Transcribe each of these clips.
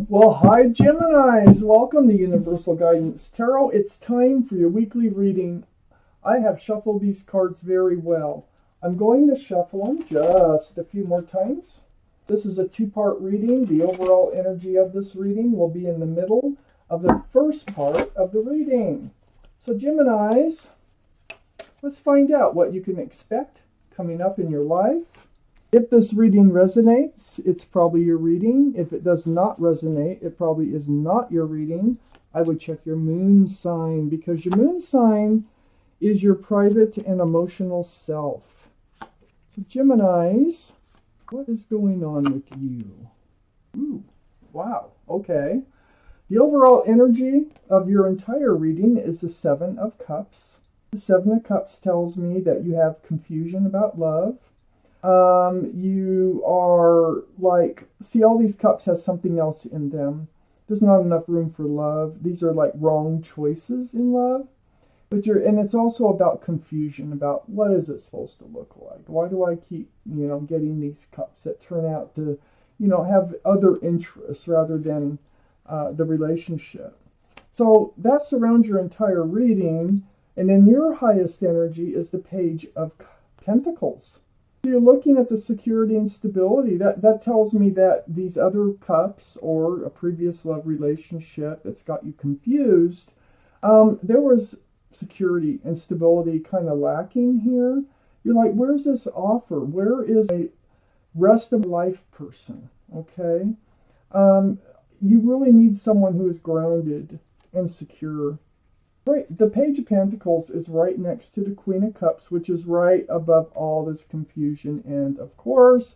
Well, hi Geminis, welcome to Universal Guidance Tarot. It's time for your weekly reading. I have shuffled these cards very well. I'm going to shuffle them just a few more times. This is a two-part reading. The overall energy of this reading will be in the middle of the first part of the reading. So Geminis, let's find out what you can expect coming up in your life. If this reading resonates, it's probably your reading. If it does not resonate, it probably is not your reading. I would check your moon sign, because your moon sign is your private and emotional self. So Geminis, what is going on with you? Ooh, wow, okay. The overall energy of your entire reading is the Seven of Cups. The Seven of Cups tells me that you have confusion about love. You are like, see, all these cups has something else in them. There's not enough room for love. These are like wrong choices in love. And it's also about confusion about what is it supposed to look like? Why do I keep, getting these cups that turn out to, have other interests rather than the relationship? So that surrounds your entire reading. And then your highest energy is the Page of Pentacles. So you're looking at the security and stability. That tells me that these other cups or a previous love relationship that's got you confused, there was security and stability kind of lacking here. You're like, where's this offer? Where is a rest of life person? Okay. You really need someone who is grounded and secure. Right, the Page of Pentacles is right next to the Queen of Cups, which is right above all this confusion. And of course,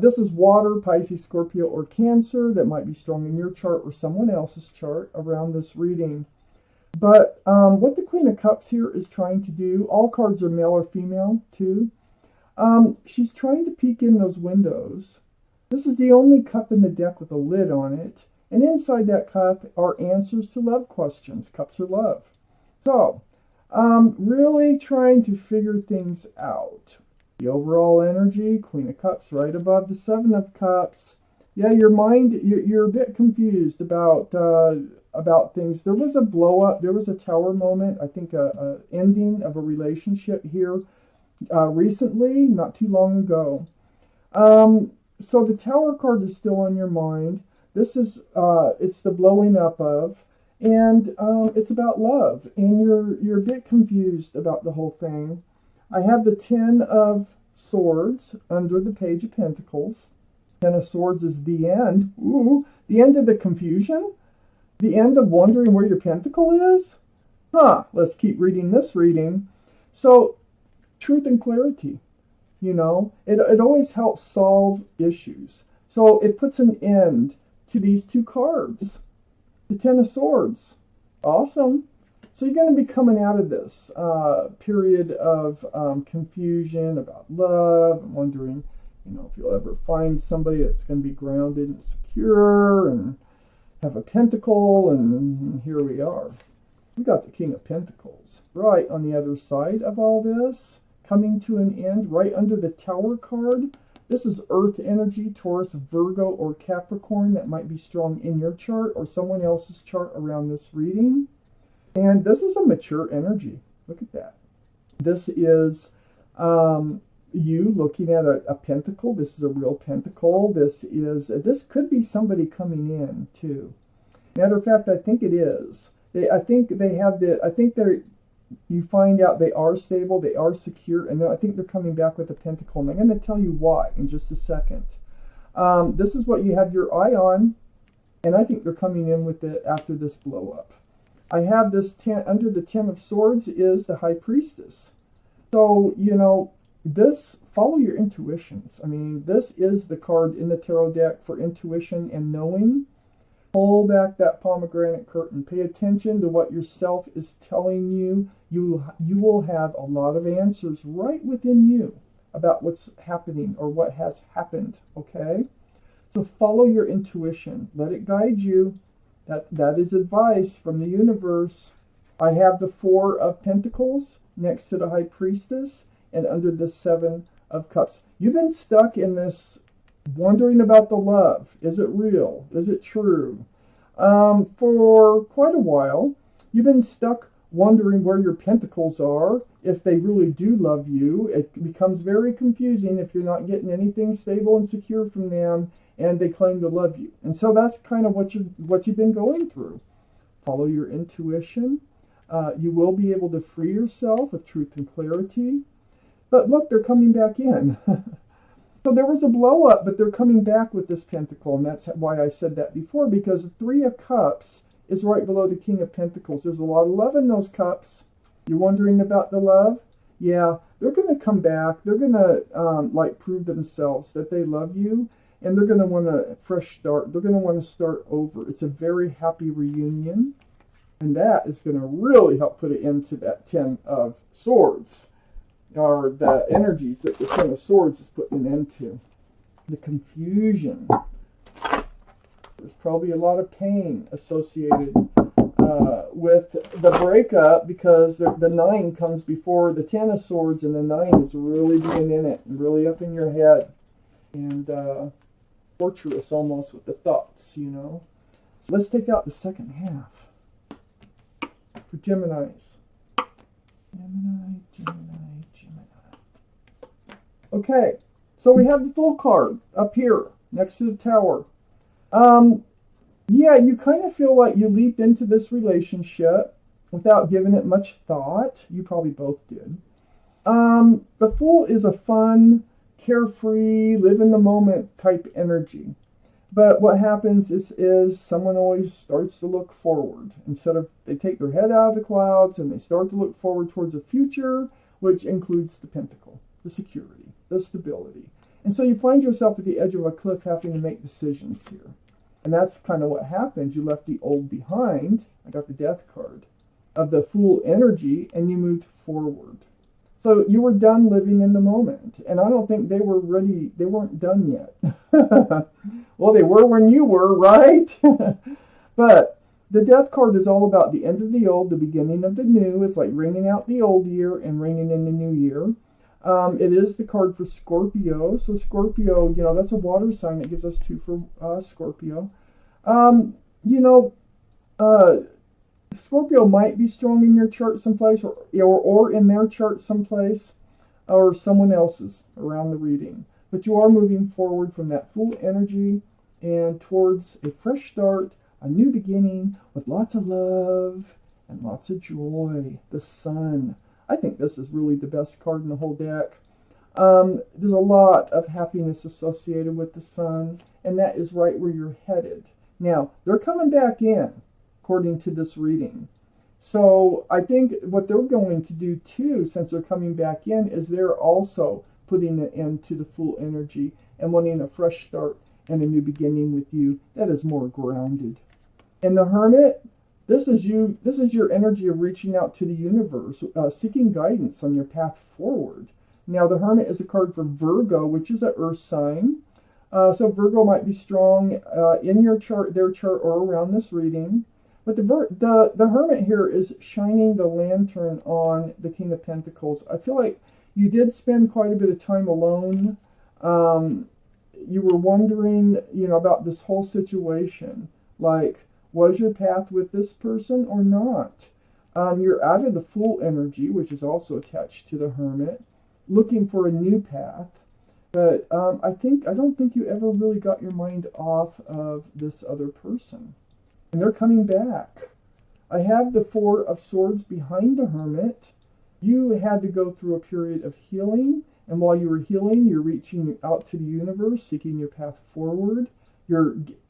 this is water, Pisces, Scorpio, or Cancer. That might be strong in your chart or someone else's chart around this reading. But what the Queen of Cups here is trying to do, all cards are male or female too. She's trying to peek in those windows. This is the only cup in the deck with a lid on it. And inside that cup are answers to love questions. Cups are love. So, really trying to figure things out. The overall energy, Queen of Cups right above the Seven of Cups. Yeah, your mind, you're a bit confused about things. There was a blow up. There was a tower moment. I think a ending of a relationship here recently, not too long ago. So the Tower card is still on your mind. This is, it's the blowing up of, and it's about love, and you're a bit confused about the whole thing. I have the Ten of Swords under the Page of Pentacles. Ten of Swords is the end. Ooh, the end of the confusion? The end of wondering where your pentacle is? Let's keep reading this reading. So, truth and clarity, it always helps solve issues. So it puts an end to these two cards. The Ten of Swords. Awesome. So you're going to be coming out of this period of confusion about love and wondering, if you'll ever find somebody that's going to be grounded and secure and have a pentacle. And here we are. We got the King of Pentacles right on the other side of all this, coming to an end right under the Tower card. This is earth energy, Taurus, Virgo, or Capricorn. That might be strong in your chart or someone else's chart around this reading. And this is a mature energy. Look at that. This is you looking at a pentacle. This is a real pentacle. This could be somebody coming in too. Matter of fact, I think it is. You find out they are stable, they are secure, and I think they're coming back with a pentacle. And I'm going to tell you why in just a second. This is what you have your eye on, and I think they're coming in with it after this blow up. I have this under the Ten of Swords is the High Priestess. So, this, follow your intuitions. I mean, this is the card in the tarot deck for intuition and knowing. Pull back that pomegranate curtain. Pay attention to what yourself is telling you. You will have a lot of answers right within you about what's happening or what has happened, okay? So follow your intuition. Let it guide you. That is advice from the universe. I have the Four of Pentacles next to the High Priestess and under the Seven of Cups. You've been stuck in this Wondering about the love. Is it real? Is it true? For quite a while, you've been stuck wondering where your pentacles are, if they really do love you. It becomes very confusing if you're not getting anything stable and secure from them and they claim to love you. And so that's kind of what you've been going through. Follow your intuition. You will be able to free yourself with truth and clarity. But look, they're coming back in. So there was a blow up, but they're coming back with this pentacle, and that's why I said that before, because the Three of Cups is right below the King of Pentacles. There's a lot of love in those cups. You're wondering about the love? Yeah, they're going to come back. They're going to like prove themselves that they love you, and they're going to want a fresh start. They're going to want to start over. It's a very happy reunion, and that is going to really help put an end to that Ten of Swords, or the energies that the Ten of Swords is putting an end to. The confusion. There's probably a lot of pain associated with the breakup, because the 9 comes before the Ten of Swords, and the 9 is really being in it, and really up in your head, and torturous almost with the thoughts, you know. So let's take out the second half for Geminis. Gemini. Okay, so we have the Full card up here next to the Tower. Yeah, you kind of feel like you leaped into this relationship without giving it much thought. You probably both did. The Fool is a fun, carefree, live in the moment type energy. But what happens is someone always starts to look forward. Instead of, they take their head out of the clouds and they start to look forward towards the future, which includes the Pentacle, the security, the stability. And so you find yourself at the edge of a cliff having to make decisions here. And that's kind of what happened. You left the old behind. I got the Death card of the Fool energy, and you moved forward. So you were done living in the moment. And I don't think they were ready. They weren't done yet. Well, they were when you were, right? But the Death card is all about the end of the old, the beginning of the new. It's like ringing out the old year and ringing in the new year. It is the card for Scorpio. So Scorpio, you know, that's a water sign. That gives us 2 for Scorpio. You know, Scorpio might be strong in your chart someplace, or in their chart someplace, or someone else's around the reading. But you are moving forward from that Fool energy and towards a fresh start, a new beginning with lots of love and lots of joy. The Sun. I think this is really the best card in the whole deck. There's a lot of happiness associated with the Sun, and that is right where you're headed. Now, they're coming back in, according to this reading. So I think what they're going to do too, since they're coming back in, is they're also putting an end to the Fool energy and wanting a fresh start and a new beginning with you that is more grounded. And the Hermit, this is you. This is your energy of reaching out to the universe, seeking guidance on your path forward. Now, the Hermit is a card for Virgo, which is an Earth sign. So Virgo might be strong in your chart, their chart, or around this reading. But the Hermit here is shining the lantern on the King of Pentacles. I feel like you did spend quite a bit of time alone. You were wondering, you know, about this whole situation. Like, was your path with this person or not? You're out of the Fool energy, which is also attached to the Hermit, looking for a new path. But I don't think you ever really got your mind off of this other person. And they're coming back. I have the Four of Swords behind the Hermit. You had to go through a period of healing. And while you were healing, you're reaching out to the universe, seeking your path forward.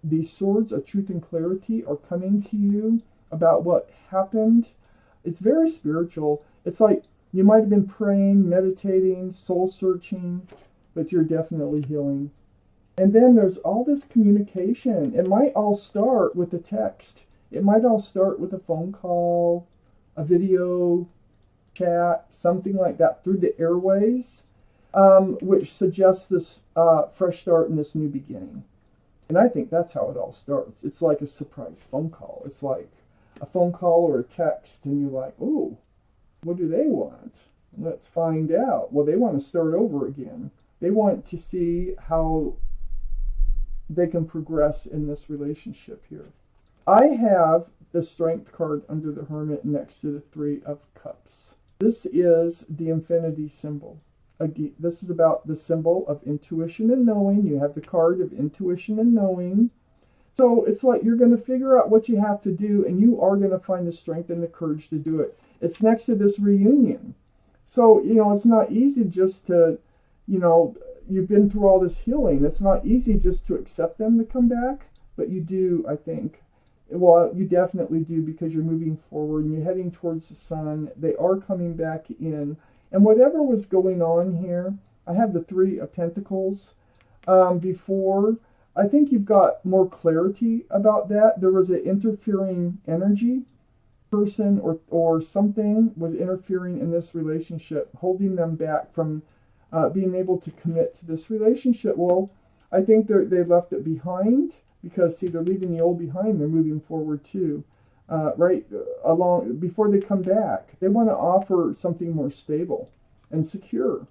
These swords of truth and clarity are coming to you about what happened. It's very spiritual. It's like you might have been praying, meditating, soul searching, but you're definitely healing. And then there's all this communication. It might all start with a text. It might all start with a phone call, a video chat, something like that through the airways, which suggests this fresh start and this new beginning. And I think that's how it all starts. It's like a surprise phone call. It's like a phone call or a text, and you're like, oh, what do they want? Let's find out. Well, they want to start over again. They want to see how they can progress in this relationship here. I have the Strength card under the Hermit next to the Three of Cups. This is the infinity symbol. Again, this is about the symbol of intuition and knowing. You have the card of intuition and knowing. So it's like you're going to figure out what you have to do, and you are going to find the strength and the courage to do it. It's next to this reunion. So, it's not easy just to, you've been through all this healing. It's not easy just to accept them to come back, but you do, I think. Well, you definitely do, because you're moving forward and you're heading towards the sun. They are coming back in. And whatever was going on here, I have the Three of Pentacles before. I think you've got more clarity about that. There was an interfering energy. Person or something was interfering in this relationship, holding them back from being able to commit to this relationship. Well, I think they left it behind, because, see, they're leaving the old behind. They're moving forward too. Right along, before they come back, they want to offer something more stable and secure.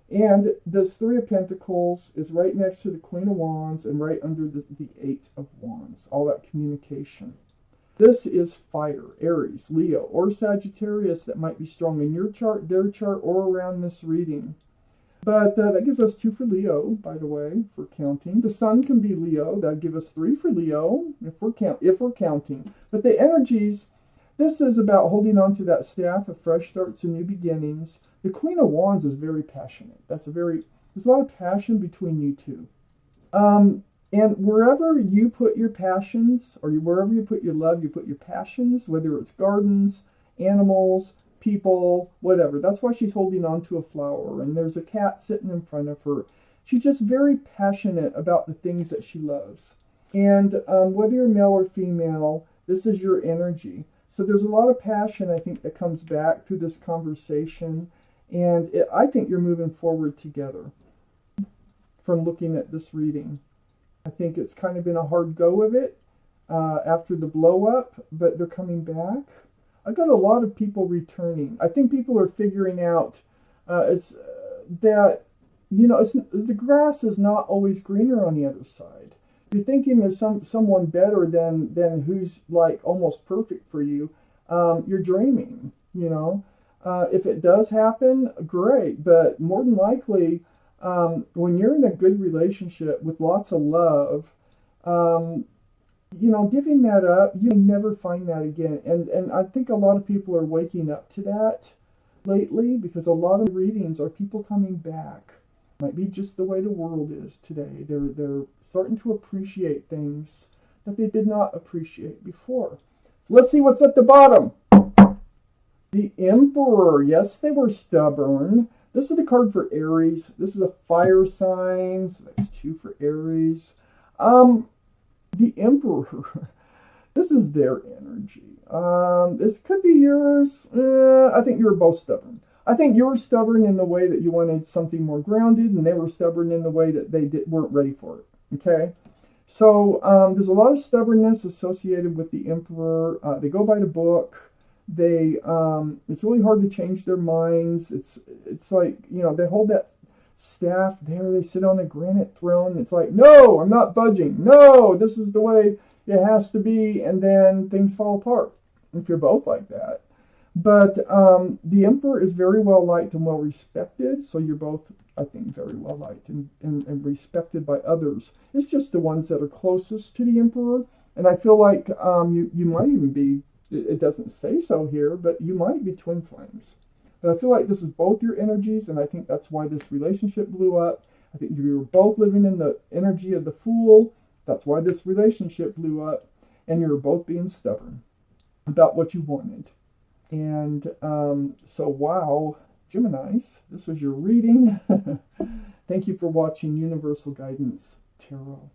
And this Three of Pentacles is right next to the Queen of Wands and right under the Eight of Wands, all that communication. This is fire, Aries, Leo, or Sagittarius that might be strong in your chart, their chart, or around this reading. But that gives us 2 for Leo, by the way, for counting. The sun can be Leo. That'd give us 3 for Leo if we're counting. But the energies, this is about holding on to that staff of fresh starts and new beginnings. The Queen of Wands is very passionate. There's a lot of passion between you two. And wherever you put your passions, or wherever you put your love, you put your passions, whether it's gardens, animals, people, whatever. That's why she's holding on to a flower, and there's a cat sitting in front of her. She's just very passionate about the things that she loves. And whether you're male or female, this is your energy. So there's a lot of passion, I think, that comes back through this conversation. And I think you're moving forward together from looking at this reading. I think it's kind of been a hard go of it after the blow up, but they're coming back. I got a lot of people returning. I think people are figuring out the grass is not always greener on the other side. You're thinking there's someone better than who's like almost perfect for you. You're dreaming, If it does happen, great. But more than likely, when you're in a good relationship with lots of love, giving that up, you never find that again. And I think a lot of people are waking up to that lately, because a lot of readings are people coming back. Might be just the way the world is today. They're starting to appreciate things that they did not appreciate before. So let's see what's at the bottom. The Emperor. Yes, they were stubborn. This is the card for Aries. This is a fire sign. So that's 2 for Aries. The Emperor. This is their energy. This could be yours. I think you were both stubborn. I think you were stubborn in the way that you wanted something more grounded, and they were stubborn in the way that they weren't ready for it. Okay? So there's a lot of stubbornness associated with the Emperor. They go by the book. It's really hard to change their minds. It's like, they hold that staff there. They sit on the granite throne. It's like, no, I'm not budging. No, this is the way it has to be. And then things fall apart if you're both like that. But the Emperor is very well liked and well respected. So you're both, I think, very well liked and respected by others. It's just the ones that are closest to the Emperor. And I feel like you might even be, it doesn't say so here, but you might be twin flames. But I feel like this is both your energies, and I think that's why this relationship blew up. I think you were both living in the energy of the Fool. That's why this relationship blew up. And you were both being stubborn about what you wanted. And so, wow, Geminis, this was your reading. Thank you for watching Universal Guidance Tarot.